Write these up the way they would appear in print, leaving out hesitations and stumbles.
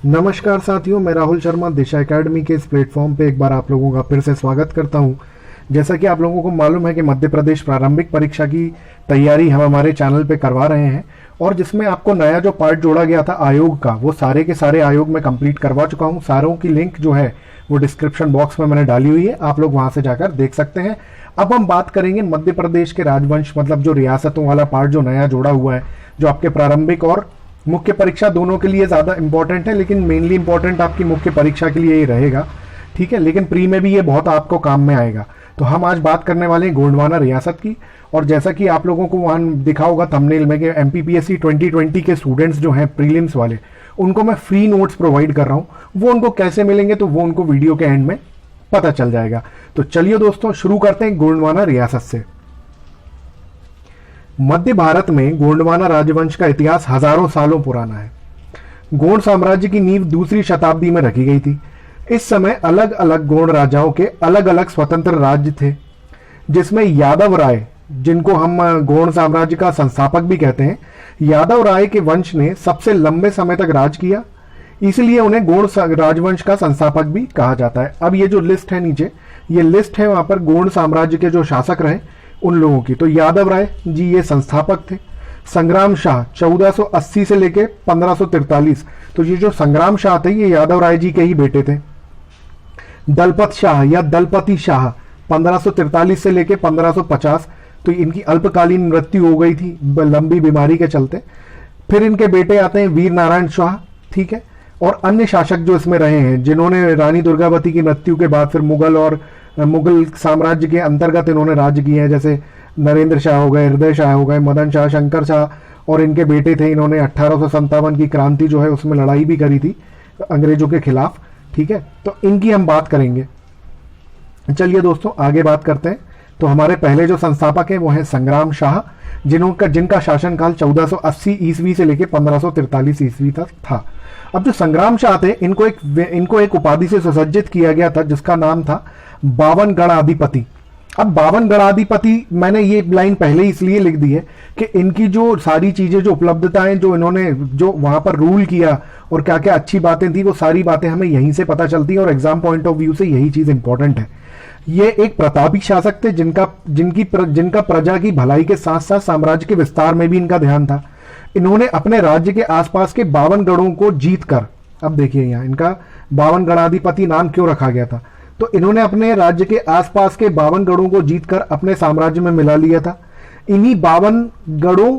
नमस्कार साथियों, मैं राहुल शर्मा दिशा एकेडमी के इस प्लेटफॉर्म पे एक बार आप लोगों का फिर से स्वागत करता हूं। जैसा कि आप लोगों को मालूम है कि मध्य प्रदेश प्रारंभिक परीक्षा की तैयारी हम हमारे चैनल पे करवा रहे हैं और जिसमें आपको नया जो पार्ट जोड़ा गया था आयोग का, वो सारे के सारे आयोग में कंप्लीट करवा चुका हूं। सारों की लिंक जो है वो डिस्क्रिप्शन बॉक्स में मैंने डाली हुई है, आप लोग वहां से जाकर देख सकते हैं। अब हम बात करेंगे मध्य प्रदेश के राजवंश, मतलब जो रियासतों वाला पार्ट जो नया जोड़ा हुआ है, जो आपके प्रारंभिक और मुख्य परीक्षा दोनों के लिए ज़्यादा इंपॉर्टेंट है, लेकिन मेनली इंपॉर्टेंट आपकी मुख्य परीक्षा के लिए ही रहेगा। ठीक है, लेकिन प्री में भी ये बहुत आपको काम में आएगा। तो हम आज बात करने वाले हैं गोंडवाना रियासत की। और जैसा कि आप लोगों को वहाँ दिखा होगा थंबनेल में कि एमपीपीएससी 2020 के स्टूडेंट्स जो हैं प्रीलिम्स वाले, उनको मैं फ्री नोट्स प्रोवाइड कर रहा हूँ। वो उनको कैसे मिलेंगे तो वो उनको वीडियो के एंड में पता चल जाएगा। तो चलिए दोस्तों शुरू करते हैं गोंडवाना रियासत से। मध्य भारत में गोंडवाना राजवंश का इतिहास हजारों सालों पुराना है। गोंड साम्राज्य की नींव दूसरी शताब्दी में रखी गई थी। इस समय अलग अलग गोंड राजाओं के अलग अलग स्वतंत्र राज्य थे, जिसमें यादव राय, जिनको हम गोंड साम्राज्य का संस्थापक भी कहते हैं, यादव राय के वंश ने सबसे लंबे समय तक राज किया, इसलिए उन्हें गोंड राजवंश का संस्थापक भी कहा जाता है। अब ये जो लिस्ट है नीचे, ये लिस्ट है वहां पर गोंड साम्राज्य के जो शासक रहे उन लोगों की। तो यादव राय जी ये संस्थापक थे। संग्राम शाह 1480 से लेके 1543, तो ये जो संग्राम शाह थे ये यादव राय जी के ही बेटे थे। दलपत शाह या दलपति शाह 1543 से लेके 1550, तो इनकी अल्पकालीन मृत्यु हो गई थी लंबी बीमारी के चलते। फिर इनके बेटे आते हैं वीर नारायण शाह, ठीक है। और अन्य शासक जो इसमें रहे हैं, जिन्होंने रानी दुर्गावती की मृत्यु के बाद फिर मुगल साम्राज्य के अंतर्गत इन्होंने राज्य किया है, जैसे नरेंद्र शाह हो गए, हृदय शाह हो गए, मदन शाह, शंकर शाह और इनके बेटे थे। इन्होंने 1857 की क्रांति जो है उसमें लड़ाई भी करी थी अंग्रेजों के खिलाफ, ठीक है। तो इनकी हम बात करेंगे। चलिए दोस्तों आगे बात करते हैं। तो हमारे पहले जो संस्थापक है वो है संग्राम शाह, जिनका शासनकाल 1480 ईस्वी से लेकर 1543 ईस्वी तक था। अब जो संग्राम शाह थे, इनको एक उपाधि से सुसज्जित किया गया था जिसका नाम था 52 गणाधिपति। अब 52 गणाधिपति मैंने ये लाइन पहले इसलिए लिख दी है कि इनकी जो सारी चीजें, जो उपलब्धताएं, जो इन्होंने जो वहां पर रूल किया और क्या क्या अच्छी बातें थी, वो सारी बातें हमें यहीं से पता चलती हैं और एग्जाम पॉइंट ऑफ व्यू से यही चीज इंपॉर्टेंट है। ये एक प्रतापी शासक थे जिनका प्रजा की भलाई के साथ साथ साम्राज्य के विस्तार में भी इनका ध्यान था। इन्होंने अपने राज्य के आसपास के 52 गढ़ों को जीतकर, अब देखिए यहाँ इनका 52 गणाधिपति नाम क्यों रखा गया था, तो इन्होंने अपने राज्य के आसपास के 52 गढ़ों को जीतकर अपने साम्राज्य में मिला लिया था। इन्हीं 52 गढ़ों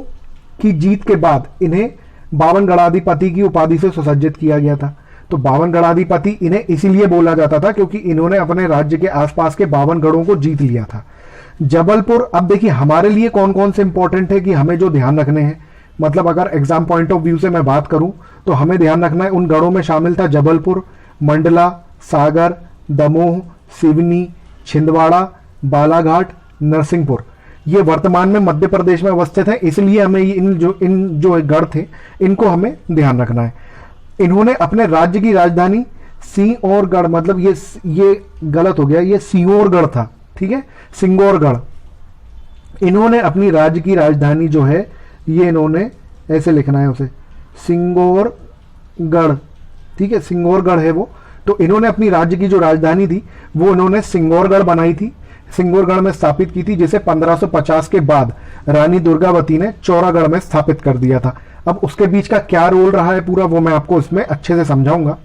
की जीत के बाद इन्हें 52 गणाधिपति की उपाधि से सुसज्जित किया गया था। तो 52 गणाधिपति इन्हें इसीलिए बोला जाता था क्योंकि इन्होंने अपने राज्य के आसपास के 52 गढ़ों को जीत लिया था। जबलपुर, अब देखिए हमारे लिए कौन कौन से इंपॉर्टेंट है कि हमें जो ध्यान रखने हैं, मतलब अगर एग्जाम पॉइंट ऑफ व्यू से मैं बात करूं तो हमें ध्यान रखना है, उन गढ़ों में शामिल था जबलपुर, मंडला, सागर, दमोह, सिवनी, छिंदवाड़ा, बालाघाट, नरसिंहपुर। ये वर्तमान में मध्य प्रदेश में अवस्थित है, इसलिए हमें इन जो गढ़ थे इनको हमें ध्यान रखना है। इन्होंने अपने राज्य की राजधानी सिंगौरगढ़, मतलब ये गलत हो गया, ये सिंगौरगढ़ था, ठीक है, सिंगौरगढ़। इन्होंने अपनी राज्य की राजधानी जो है ये इन्होंने ऐसे लिखना है उसे, सिंगौरगढ़, ठीक है, सिंगौरगढ़ है वो। तो इन्होंने अपनी राज्य की जो राजधानी थी वो इन्होंने सिंगौरगढ़ बनाई थी, सिंगौरगढ़ में स्थापित की थी, जिसे 1550 के बाद रानी दुर्गावती ने चौरागढ़ में स्थापित कर दिया था। अब उसके बीच का क्या रोल रहा है पूरा, वो मैं आपको इसमें अच्छे से समझाऊंगा।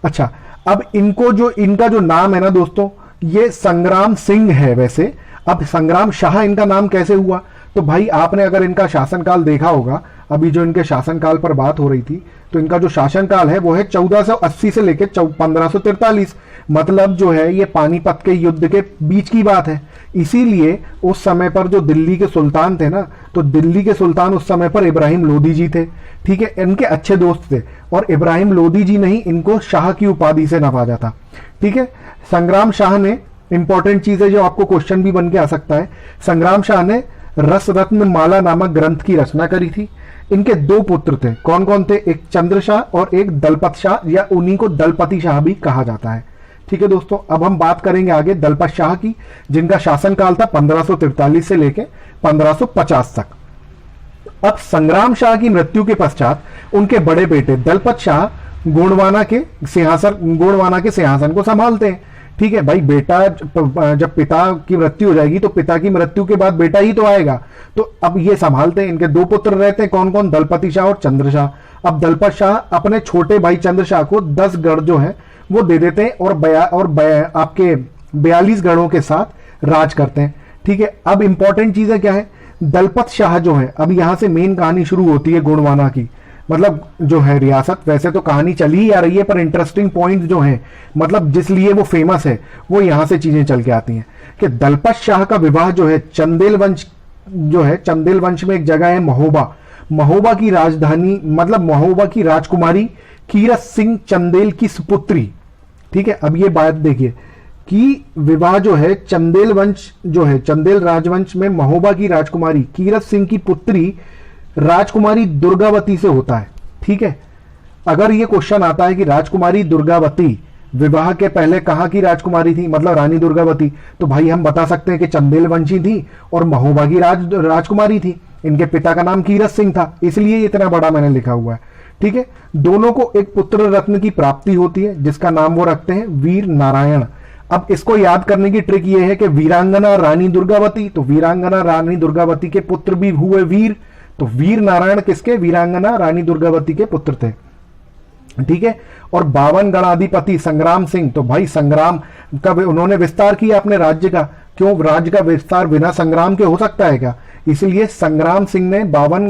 अच्छा, अब इनका जो नाम है ना दोस्तों, ये संग्राम सिंह है वैसे। अब संग्राम शाह इनका नाम कैसे हुआ, तो भाई आपने अगर इनका शासनकाल देखा होगा, अभी जो इनके शासनकाल पर बात हो रही थी, तो इनका जो शासनकाल है वो है 1480 से लेकर 1543, मतलब जो है ये पानीपत के युद्ध के बीच की बात है। इसीलिए उस समय पर जो दिल्ली के सुल्तान थे ना, तो दिल्ली के सुल्तान उस समय पर इब्राहिम लोदी जी थे, ठीक है, इनके अच्छे दोस्त थे, और इब्राहिम लोदी जी ने ही इनको शाह की उपाधि से नवाजा था, ठीक है। संग्राम शाह ने, इंपॉर्टेंट चीज है जो आपको क्वेश्चन भी बन के आ सकता है, संग्राम शाह ने रस रत्न माला नामक ग्रंथ की रचना करी थी। इनके 2 पुत्र थे, कौन कौन थे, एक चंद्र शाह और एक दलपत शाह, या उन्हीं को दलपति शाह भी कहा जाता है, ठीक है दोस्तों। अब हम बात करेंगे आगे दलपत शाह की, जिनका शासनकाल था 1543 से लेकर 1550 तक। अब संग्राम शाह की मृत्यु के पश्चात उनके बड़े बेटे दलपत शाह गोंडवाना के सिंहासन को संभालते हैं। ठीक है भाई, बेटा जब पिता की मृत्यु हो जाएगी तो पिता की मृत्यु के बाद बेटा ही तो आएगा, तो अब ये संभालते हैं। इनके 2 पुत्र रहते हैं, कौन कौन? दलपति शाह और चंद्र शाह। अब दलपत शाह अपने छोटे भाई चंद्र शाह को 10 गढ़ जो है वो दे देते हैं और आपके 42 गढ़ों के साथ राज करते हैं। ठीक है, अब इंपॉर्टेंट चीज है क्या है? दलपत शाह जो है, अब यहां से मेन कहानी शुरू होती है गोंडवाना की, मतलब जो है रियासत। वैसे तो कहानी चली ही आ रही है, पर इंटरेस्टिंग पॉइंट जो है, मतलब जिस लिए वो फेमस है, वो यहां से चीजें चल के आती हैं कि दलपत शाह का विवाह जो है चंदेल वंश में एक जगह है महोबा की राजधानी, मतलब महोबा की राजकुमारी कीरत सिंह चंदेल की सुपुत्री। ठीक है, अब ये बात देखिए कि विवाह जो है चंदेल राजवंश में महोबा की राजकुमारी कीरत सिंह की पुत्री राजकुमारी दुर्गावती से होता है। ठीक है, अगर ये क्वेश्चन आता है कि राजकुमारी दुर्गावती विवाह के पहले कहां की राजकुमारी थी, मतलब रानी दुर्गावती, तो भाई हम बता सकते हैं कि चंदेल वंशी थी और महोबा की राजकुमारी थी। इनके पिता का नाम कीरत सिंह था, इसलिए इतना बड़ा मैंने लिखा हुआ है। ठीक है, दोनों को एक पुत्र रत्न की प्राप्ति होती है जिसका नाम वो रखते हैं वीर नारायण। अब इसको याद करने की ट्रिक ये है कि वीरांगना रानी दुर्गावती, तो वीरांगना रानी दुर्गावती के पुत्र भी हुए वीर, तो वीर नारायण किसके? वीरांगना रानी दुर्गावती के पुत्र थे। ठीक है, और 52 गणाधिपति संग्राम सिंह, तो भाई संग्राम का उन्होंने विस्तार किया अपने राज्य का। क्यों? राज्य का विस्तार बिना संग्राम के हो सकता है क्या? इसलिए संग्राम सिंह ने 52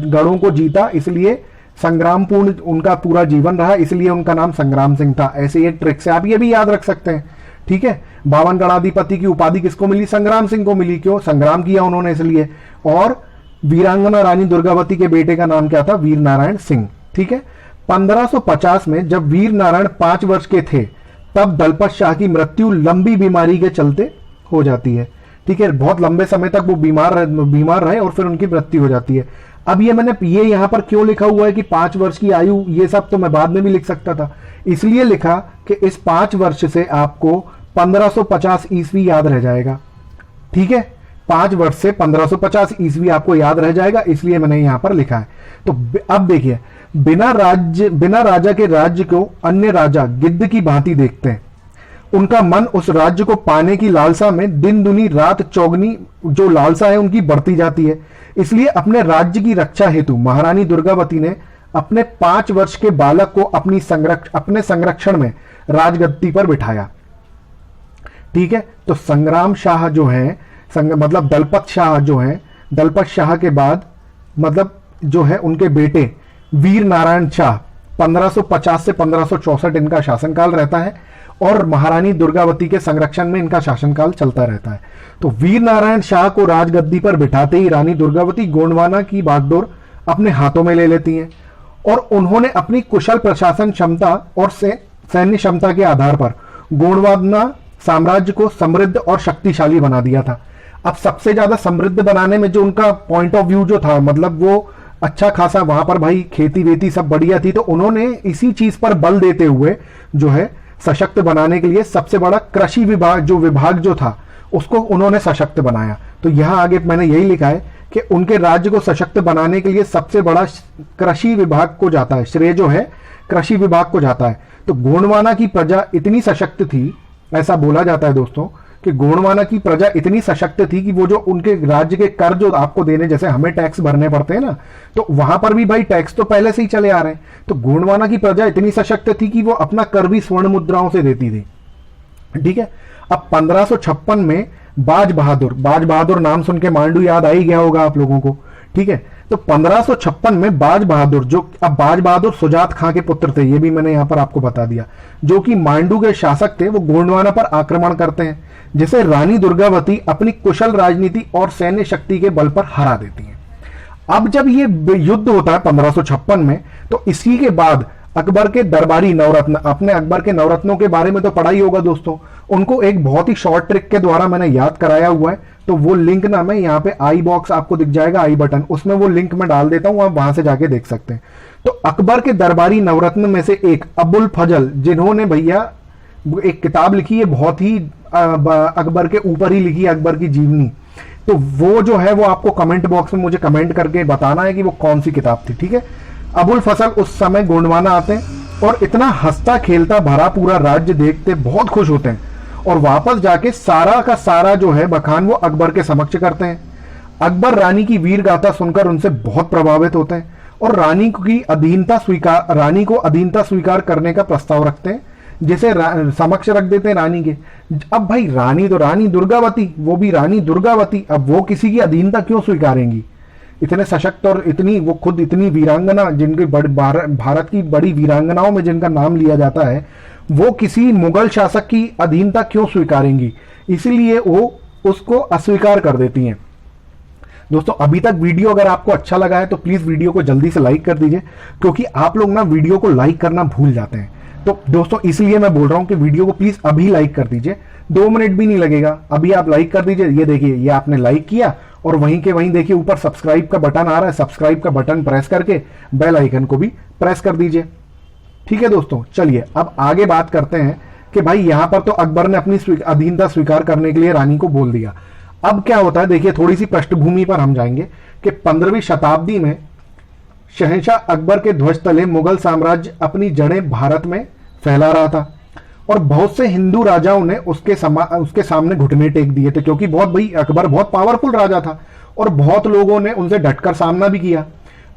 गढ़ों को जीता, इसलिए संग्रामपूर्ण उनका पूरा जीवन रहा, इसलिए उनका नाम संग्राम सिंह था। ऐसे ये ट्रिक से आप ये भी याद रख सकते हैं। ठीक है, 52 गणाधिपति की उपाधि किसको मिली? संग्राम सिंह को मिली। क्यों? संग्राम किया उन्होंने इसलिए। और वीरांगना रानी दुर्गावती के बेटे का नाम क्या था? वीर नारायण सिंह। ठीक है, 1550 में जब वीर नारायण 5 वर्ष के थे, तब दलपत शाह की मृत्यु लंबी बीमारी के चलते हो जाती है। ठीक है, बहुत लंबे समय तक वो बीमार रहे और फिर उनकी मृत्यु हो जाती है। अब ये यहां पर क्यों लिखा हुआ है कि 5 वर्ष की आयु? ये सब तो मैं बाद में भी लिख सकता था, इसलिए लिखा कि इस 5 वर्ष से आपको 1550 ईस्वी याद रह जाएगा। ठीक है, 5 वर्ष से 1550 ईस्वी आपको याद रह जाएगा, इसलिए मैंने यहां पर लिखा है। तो अब देखिए, बिना राजा के राज्य को अन्य राजा गिद्ध की भांति देखते हैं। उनका मन उस राज्य को पाने की लालसा में दिन दुनी रात चौगनी जो लालसा है उनकी बढ़ती जाती है। इसलिए अपने राज्य की रक्षा हेतु महारानी दुर्गावती ने अपने 5 वर्ष के बालक को अपने संरक्षण में राजगद्दी पर बिठाया। ठीक है, तो संग्राम शाह जो है मतलब दलपत शाह के बाद मतलब जो है उनके बेटे वीर नारायण शाह 1550 से 1564 इनका शासनकाल रहता है और महारानी दुर्गावती के संरक्षण में इनका शासनकाल चलता रहता है। तो वीर नारायण शाह को राजगद्दी पर बिठाते ही रानी दुर्गावती गोंडवाना की बागडोर अपने हाथों में ले लेती हैं और उन्होंने अपनी कुशल प्रशासन क्षमता और सैन्य क्षमता के आधार पर गोंडवाना साम्राज्य को समृद्ध और शक्तिशाली बना दिया था। अब सबसे ज्यादा समृद्ध बनाने में जो उनका पॉइंट ऑफ व्यू जो था, मतलब वो अच्छा खासा वहां पर भाई खेती वेती सब बढ़िया थी, तो उन्होंने इसी चीज पर बल देते हुए जो है सशक्त बनाने के लिए सबसे बड़ा कृषि विभाग जो था उसको उन्होंने सशक्त बनाया। तो यहां आगे मैंने यही लिखा है कि उनके राज्य को सशक्त बनाने के लिए सबसे बड़ा कृषि विभाग को जाता है, श्रेय जो है कृषि विभाग को जाता है। तो गोंडवाना की प्रजा इतनी सशक्त थी, ऐसा बोला जाता है दोस्तों कि गोंडवाना की प्रजा इतनी सशक्त थी कि वो जो उनके राज्य के कर जो आपको देने, जैसे हमें टैक्स भरने पड़ते हैं ना, तो वहां पर भी भाई टैक्स तो पहले से ही चले आ रहे हैं। तो गोंडवाना की प्रजा इतनी सशक्त थी कि वो अपना कर भी स्वर्ण मुद्राओं से देती थी। ठीक है, अब 1556 में बाज बहादुर नाम सुन के मांडू याद आ ही गया होगा आप लोगों को। ठीक है, तो 1556 में बाज बहादुर सुजात खां के पुत्र थे, ये भी मैंने यहां पर आपको बता दिया, जो कि मांडू के शासक थे। वो गोंडवाना पर आक्रमण करते हैं, जिसे रानी दुर्गावती अपनी कुशल राजनीति और सैन्य शक्ति के बल पर हरा देती हैं। अब जब ये युद्ध होता है 1556 में, तो इसी के बाद अकबर के दरबारी नवरत्न, अपने अकबर के नवरत्नों के बारे में तो पढ़ा ही होगा दोस्तों, उनको एक बहुत ही शॉर्ट ट्रिक के द्वारा मैंने याद कराया हुआ है। तो वो लिंक ना मैं यहाँ पे आई बॉक्स आपको दिख जाएगा, आई बटन, उसमें वो लिंक मैं डाल देता हूं, आप वहां से जाके देख सकते हैं। तो अकबर के दरबारी नवरत्न में से एक अबुल फजल, जिन्होंने भैया एक किताब लिखी है बहुत ही अकबर के ऊपर ही लिखी है, अकबर की जीवनी, तो वो जो है वो आपको कमेंट बॉक्स में मुझे कमेंट करके बताना है कि वो कौन सी किताब थी। ठीक है, अबुल फजल उस समय गोंडवाना आते हैं और इतना हंसता खेलता भरा पूरा राज्य देखते बहुत खुश होते हैं और वापस जाके सारा का सारा जो है बखान वो अकबर के समक्ष करते हैं। अकबर रानी की वीर गाथा सुनकर उनसे बहुत प्रभावित होते हैं और रानी को अधीनता स्वीकार करने का प्रस्ताव रखते हैं, जिसे समक्ष रख देते हैं रानी के। अब भाई रानी तो रानी दुर्गावती, वो भी रानी दुर्गावती, अब वो किसी की अधीनता क्यों स्वीकारेंगी? इतने सशक्त और इतनी वो खुद इतनी वीरांगना, जिनके भारत की बड़ी वीरांगनाओं में जिनका नाम लिया जाता है, वो किसी मुगल शासक की अधीनता क्यों स्वीकारेंगी? इसलिए वो उसको अस्वीकार कर देती हैं। दोस्तों अभी तक वीडियो अगर आपको अच्छा लगा है तो प्लीज वीडियो को जल्दी से लाइक कर दीजिए, क्योंकि आप लोग ना वीडियो को लाइक करना भूल जाते हैं। तो दोस्तों इसलिए मैं बोल रहा हूं कि वीडियो को प्लीज अभी लाइक कर दीजिए, 2 मिनट भी नहीं लगेगा, अभी आप लाइक कर दीजिए। ये देखिए, ये आपने लाइक किया और वहीं के वहीं देखिए ऊपर सब्सक्राइब का बटन आ रहा है, सब्सक्राइब का बटन प्रेस करके बेल आइकन को भी प्रेस कर दीजिए। ठीक है दोस्तों, चलिए अब आगे बात करते हैं कि भाई यहां पर तो अकबर ने अपनी अधीनता स्वीकार करने के लिए रानी को बोल दिया। अब क्या होता है, देखिए थोड़ी सी पृष्ठभूमि पर हम जाएंगे कि 15वीं शताब्दी में शहंशाह अकबर के ध्वज तले मुगल साम्राज्य अपनी जड़ें भारत में फैला रहा था और बहुत से हिंदू राजाओं ने उसके सामने घुटने टेक दिए थे, क्योंकि अकबर बहुत पावरफुल राजा था और बहुत लोगों ने उनसे डटकर सामना भी किया।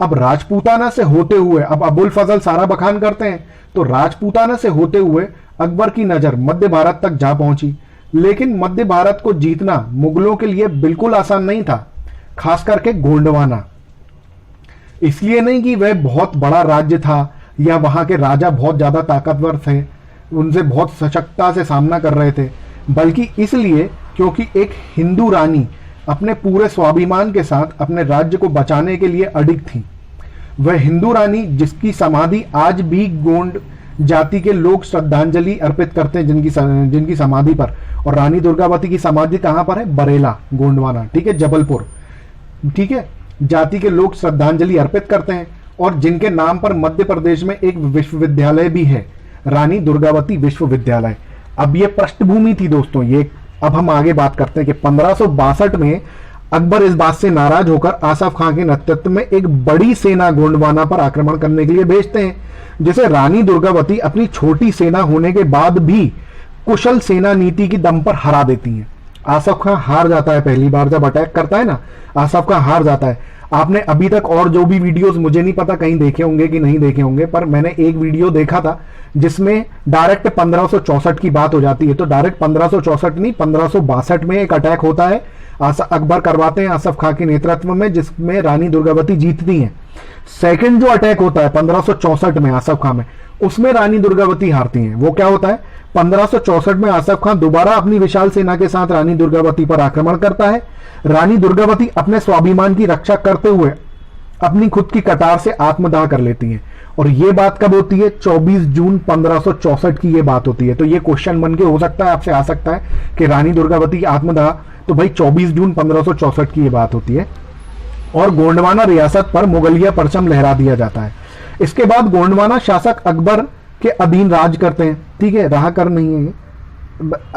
अब राजपूताना से होते हुए, अब अबुल फजल सारा बखान करते हैं, तो राजपूताना से होते हुए अकबर की नजर मध्य भारत तक जा पहुंची। लेकिन मध्य भारत को जीतना मुगलों के लिए बिल्कुल आसान नहीं था, खास करके गोंडवाना। इसलिए नहीं कि वह बहुत बड़ा राज्य था या वहां के राजा बहुत ज्यादा ताकतवर थे, उनसे बहुत सशक्तता से सामना कर रहे थे, बल्कि इसलिए क्योंकि एक हिंदू रानी अपने पूरे स्वाभिमान के साथ अपने राज्य को बचाने के लिए अडिग थी। वह हिंदू रानी जिसकी समाधि आज भी गोंड जाति के लोग श्रद्धांजलि अर्पित करते हैं, जिनकी समाधि पर। और रानी दुर्गावती की समाधि कहां पर है? बरेला, गोंडवाना, ठीक है, जबलपुर, ठीक है, जाति के लोग श्रद्धांजलि अर्पित करते हैं और जिनके नाम पर मध्य प्रदेश में एक विश्वविद्यालय भी है, रानी दुर्गावती विश्वविद्यालय। अब ये पृष्ठभूमि थी दोस्तों ये। अब हम आगे बात करते हैं कि 1562 में अकबर इस बात से नाराज होकर आसफ खां के नेतृत्व में एक बड़ी सेना गोंडवाना पर आक्रमण करने के लिए भेजते हैं, जिसे रानी दुर्गावती अपनी छोटी सेना होने के बाद भी कुशल सेना नीति की दम पर हरा देती हैं। आसफ खां हार जाता है, पहली बार जब अटैक करता है ना, आसफ खां हार जाता है। आपने अभी तक और जो भी वीडियोस, मुझे नहीं पता कहीं देखे होंगे कि नहीं देखे होंगे, पर मैंने एक वीडियो देखा था जिसमें डायरेक्ट 1564 की बात हो जाती है। तो डायरेक्ट 1564 नहीं, 1562 में एक अटैक होता है, अकबर करवाते हैं आसफ खां के नेतृत्व में, जिसमें रानी दुर्गावती जीतती हैं। सेकंड जो अटैक होता है 1564 में आसफ खां में, उसमें रानी दुर्गावती हारती हैं। वो क्या होता है, 1564 में आसफ खां दोबारा अपनी विशाल सेना के साथ रानी दुर्गावती पर आक्रमण करता है। रानी दुर्गावती अपने स्वाभिमान की रक्षा करते हुए अपनी खुद की कटार से आत्मदाह कर लेती हैं। और ये बात कब होती है? 24 जून 1564 की ये बात होती है। तो ये क्वेश्चन बन के हो सकता है, आपसे आ सकता है कि रानी दुर्गावती की आत्मदाह, तो भाई 24 जून 1564 की ये बात होती है और गोंडवाना रियासत पर मुगलिया परचम लहरा दिया जाता है। इसके बाद गोंडवाना शासक अकबर के अधीन राज करते हैं, ठीक है, रहा कर नहीं है,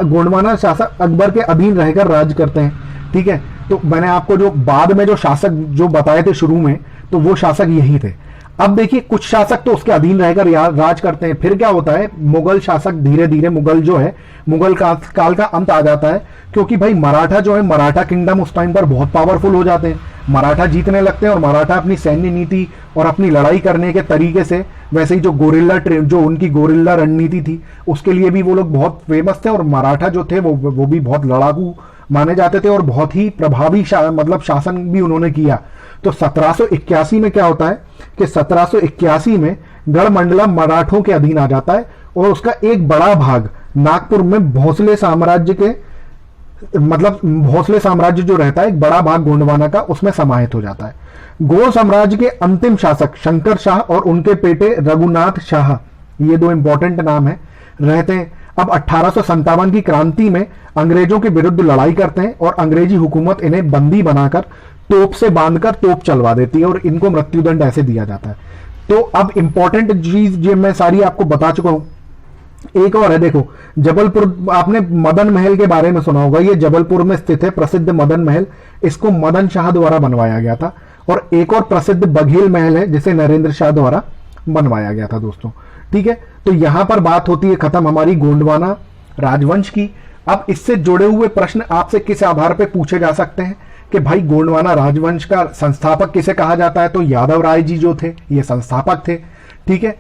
गोंडवाना शासक अकबर के अधीन रहकर राज करते हैं, ठीक है। तो मैंने आपको जो बाद में जो शासक जो बताए थे शुरू में, तो वो शासक यही थे। अब देखिए कुछ शासक तो उसके अधीन रहकर राज करते हैं, फिर क्या होता है, मुगल शासक धीरे धीरे, मुगल जो है, मुगल काल का अंत आ जाता है, क्योंकि भाई मराठा जो है, मराठा किंगडम उस टाइम पर बहुत पावरफुल हो जाते हैं, मराठा जीतने लगते हैं और मराठा अपनी सैन्य नीति और अपनी लड़ाई करने के तरीके से, वैसे ही जो उनकी गोरिल्ला रणनीति थी, उसके लिए भी वो लोग बहुत फेमस थे। और मराठा जो थे वो भी बहुत लड़ाकू माने जाते थे और बहुत ही प्रभावी मतलब शासन भी उन्होंने किया। तो 1781 में क्या होता है कि 1781 में गढ़मंडला मराठों के अधीन आ जाता है और उसका एक बड़ा भाग नागपुर में भोसले साम्राज्य के, मतलब भोसले साम्राज्य जो रहता है, एक बड़ा भाग गोंडवाना का उसमें समाहित हो जाता है। गोंड साम्राज्य के अंतिम शासक शंकर शाह और उनके बेटे रघुनाथ शाह, ये दो इंपॉर्टेंट नाम है, रहते हैं। अब 1857 की क्रांति में अंग्रेजों के विरुद्ध लड़ाई करते हैं और अंग्रेजी हुकूमत इन्हें बंदी बनाकर तोप से बांधकर तोप चलवा देती है और इनको मृत्युदंड ऐसे दिया जाता है। तो अब इंपॉर्टेंट चीज जो मैं सारी आपको बता चुका हूं। एक और है, देखो जबलपुर, आपने मदन महल के बारे में सुना होगा, ये जबलपुर में स्थित है प्रसिद्ध मदन महल, इसको मदन शाह द्वारा बनवाया गया था। और एक और प्रसिद्ध बघेल महल है जिसे नरेंद्र शाह द्वारा बनवाया गया था दोस्तों। ठीक है, तो यहां पर बात होती है खत्म हमारी गोंडवाना राजवंश की। अब इससे जुड़े हुए प्रश्न आपसे किस आधार पे पूछे जा सकते हैं कि भाई गोंडवाना राजवंश का संस्थापक किसे कहा जाता है, तो यादव राय जी जो थे ये संस्थापक थे। ठीक है,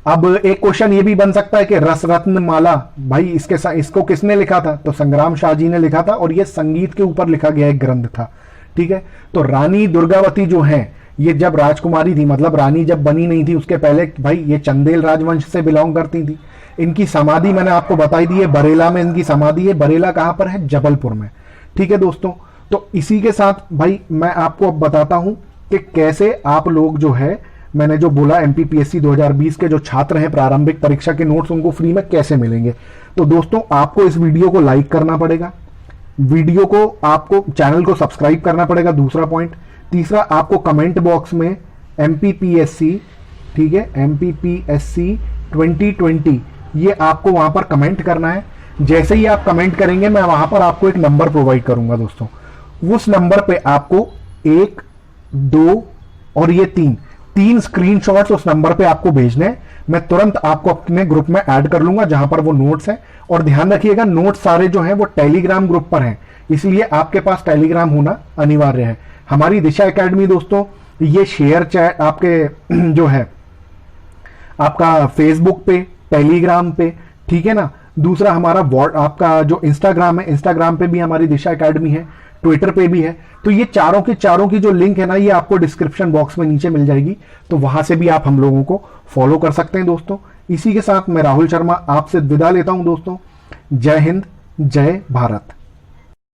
अब एक क्वेश्चन ये भी बन सकता है कि रस रत्न माला भाई इसको किसने लिखा था, तो संग्राम शाह जी ने लिखा था, और ये संगीत के ऊपर लिखा गया एक ग्रंथ था। ठीक है, तो रानी दुर्गावती जो है ये जब राजकुमारी थी, मतलब रानी जब बनी नहीं थी उसके पहले, भाई ये चंदेल राजवंश से बिलोंग करती थी। इनकी समाधि मैंने आपको बताई दी है, बरेला में इनकी समाधि है। बरेला कहां पर है, जबलपुर में। ठीक है दोस्तों, तो इसी के साथ भाई मैं आपको अब बताता हूं कि कैसे आप लोग जो है, मैंने जो बोला एमपीपीएससी 2020 के जो छात्र हैं प्रारंभिक परीक्षा के नोट्स उनको फ्री में कैसे मिलेंगे। तो दोस्तों आपको इस वीडियो को लाइक करना पड़ेगा, वीडियो को आपको चैनल को सब्सक्राइब करना पड़ेगा, दूसरा पॉइंट। तीसरा, आपको कमेंट बॉक्स में एमपीपीएससी, ठीक है, एमपीपीएससी 2020 ये आपको वहां पर कमेंट करना है। जैसे ही आप कमेंट करेंगे मैं वहां पर आपको एक नंबर प्रोवाइड करूंगा दोस्तों, उस नंबर पे आपको 1, 2 और ये 3 स्क्रीनशॉट्स उस नंबर पे आपको भेजने हैं। मैं तुरंत आपको अपने ग्रुप में ऐड कर लूंगा जहां पर वो नोट्स हैं। और ध्यान रखिएगा नोट्स सारे जो हैं वो टेलीग्राम ग्रुप पर हैं, इसलिए आपके पास टेलीग्राम होना अनिवार्य है। हमारी दिशा एकेडमी दोस्तों ये शेयर चैट आपके जो है आपका फेसबुक पे, टेलीग्राम पे, ठीक है ना। दूसरा हमारा आपका जो इंस्टाग्राम है, इंस्टाग्राम पे भी हमारी दिशा एकेडमी है, ट्विटर पे भी है। तो ये चारों की जो लिंक है ना ये आपको डिस्क्रिप्शन बॉक्स में नीचे मिल जाएगी, तो वहां से भी आप हम लोगों को फॉलो कर सकते हैं दोस्तों। इसी के साथ मैं राहुल शर्मा आपसे विदा लेता हूं दोस्तों। जय हिंद, जय भारत।